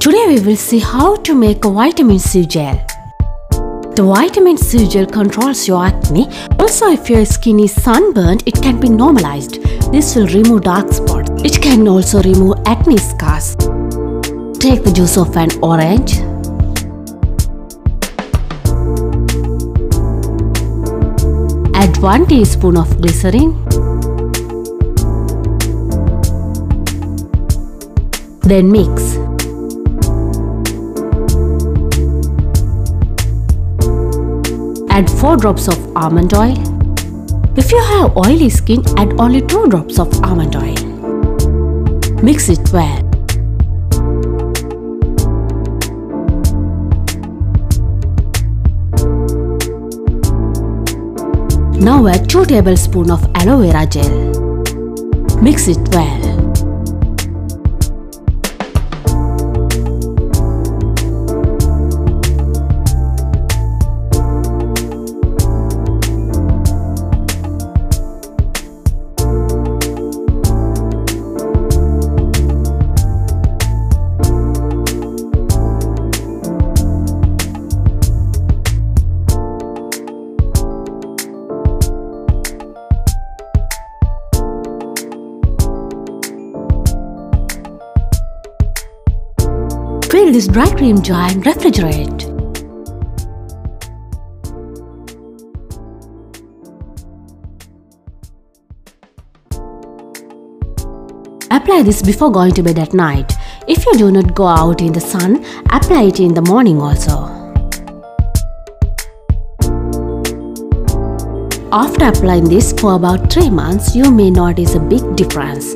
Today we will see how to make a vitamin C gel. The vitamin C gel controls your acne. Also, if your skin is sunburned, it can be normalized. This will remove dark spots. It can also remove acne scars. Take the juice of an orange. Add 1 teaspoon of glycerin. Then mix. Add 4 drops of almond oil. If you have oily skin, add only 2 drops of almond oil. Mix it well. Now add 2 tablespoons of aloe vera gel. Mix it well. Fill this dry cream jar and refrigerate. Apply this before going to bed at night. If you do not go out in the sun, apply it in the morning also. After applying this for about 3 months, you may notice a big difference.